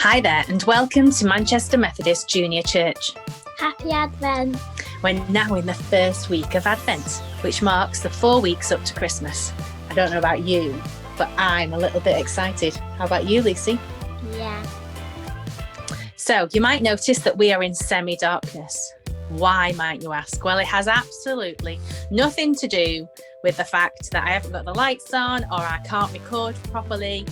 Hi there and welcome to Manchester Methodist Junior Church. Happy Advent. We're now in the first week of Advent, which marks the 4 weeks up to Christmas. I don't know about you, but I'm a little bit excited. How about you, Lucy? Yeah. So you might notice that we are in semi-darkness. Why, might you ask? Well, it has absolutely nothing to do with the fact that I haven't got the lights on or I can't record properly,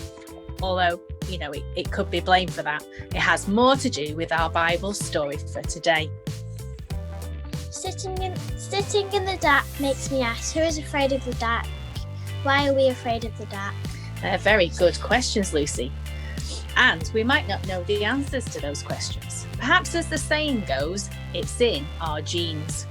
although, you know, it could be blamed for that. It has more to do with our Bible story for today. Sitting in the dark makes me ask, who is afraid of the dark? Why are we afraid of the dark? They're very good questions, Lucy. And we might not know the answers to those questions. Perhaps, as the saying goes, it's in our genes.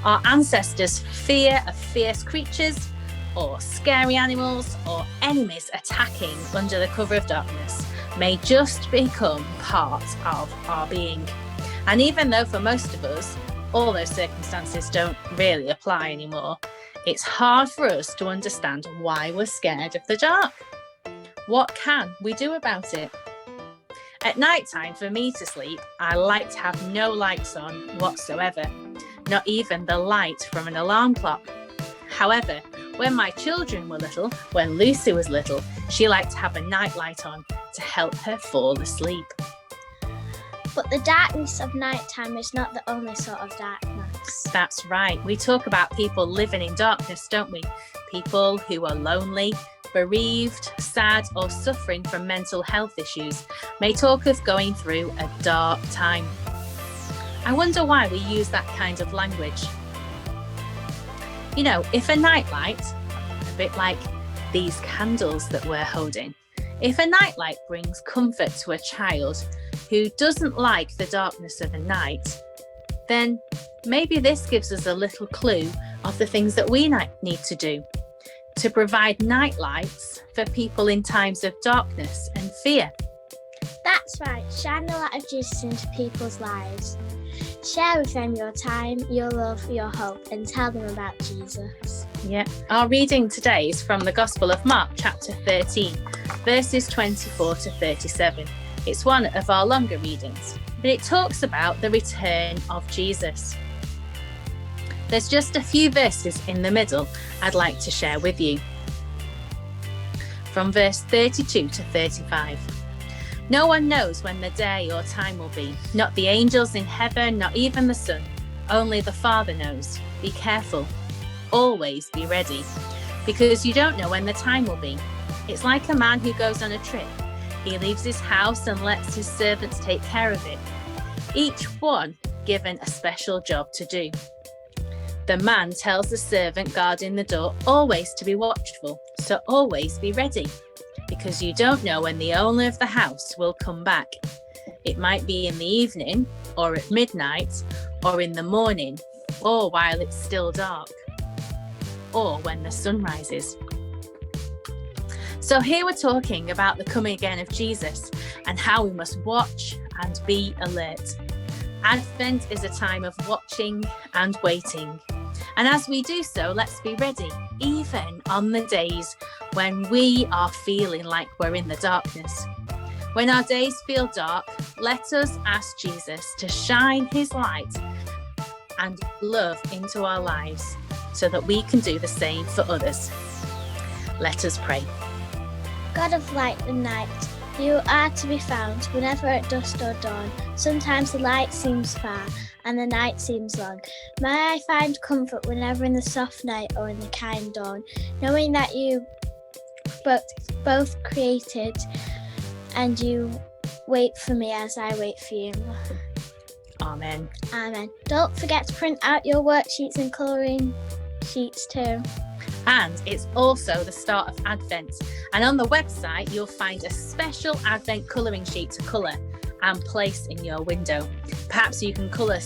Our ancestors' fear of fierce creatures or scary animals or enemies attacking under the cover of darkness may just become part of our being. And even though for most of us, all those circumstances don't really apply anymore, it's hard for us to understand why we're scared of the dark. What can we do about it? At night time, for me to sleep, I like to have no lights on whatsoever, not even the light from an alarm clock. However, when my children were little, when Lucy was little, she liked to have a night light on to help her fall asleep. But the darkness of nighttime is not the only sort of darkness. That's right. We talk about people living in darkness, don't we? People who are lonely, bereaved, sad, or suffering from mental health issues may talk of going through a dark time. I wonder why we use that kind of language. You know, if a nightlight, a bit like these candles that we're holding, if a nightlight brings comfort to a child who doesn't like the darkness of the night, then maybe this gives us a little clue of the things that we need to do to provide night lights for people in times of darkness and fear. That's right. Shine the light of Jesus into people's lives. Share with them your time, your love, your hope, and tell them about Jesus. Yeah, our reading today is from the Gospel of Mark, chapter 13, verses 24 to 37. It's one of our longer readings, but it talks about the return of Jesus. There's just a few verses in the middle I'd like to share with you. From verse 32 to 35. No one knows when the day or time will be, not the angels in heaven, not even the Son. Only the Father knows. Be careful. Always be ready, because you don't know when the time will be. It's like a man who goes on a trip. He leaves his house and lets his servants take care of it, each one given a special job to do. The man tells the servant guarding the door always to be watchful, so always be ready, because you don't know when the owner of the house will come back. It might be in the evening, or at midnight, or in the morning, or while it's still dark, or when the sun rises. So here we're talking about the coming again of Jesus and how we must watch and be alert. Advent is a time of watching and waiting. And as we do so, let's be ready, even on the days when we are feeling like we're in the darkness. When our days feel dark, let us ask Jesus to shine his light and love into our lives so that we can do the same for others. Let us pray. God of light and night, you are to be found whenever at dusk or dawn. Sometimes the light seems far and the night seems long. May I find comfort whenever in the soft night or in the kind dawn, knowing that you both created and you wait for me as I wait for you. Amen. Amen. Don't forget to print out your worksheets and colouring sheets too. And it's also the start of Advent. And on the website, you'll find a special Advent colouring sheet to colour and place in your window. Perhaps you can colour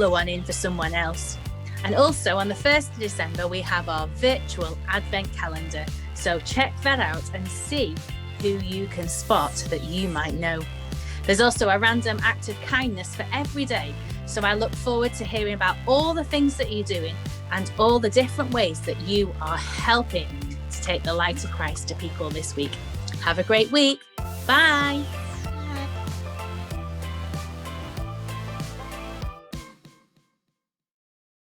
one in for someone else. And also on the 1st of December, we have our virtual Advent calendar. So check that out and see who you can spot that you might know. There's also a random act of kindness for every day. So I look forward to hearing about all the things that you're doing and all the different ways that you are helping to take the light of Christ to people this week. Have a great week. Bye.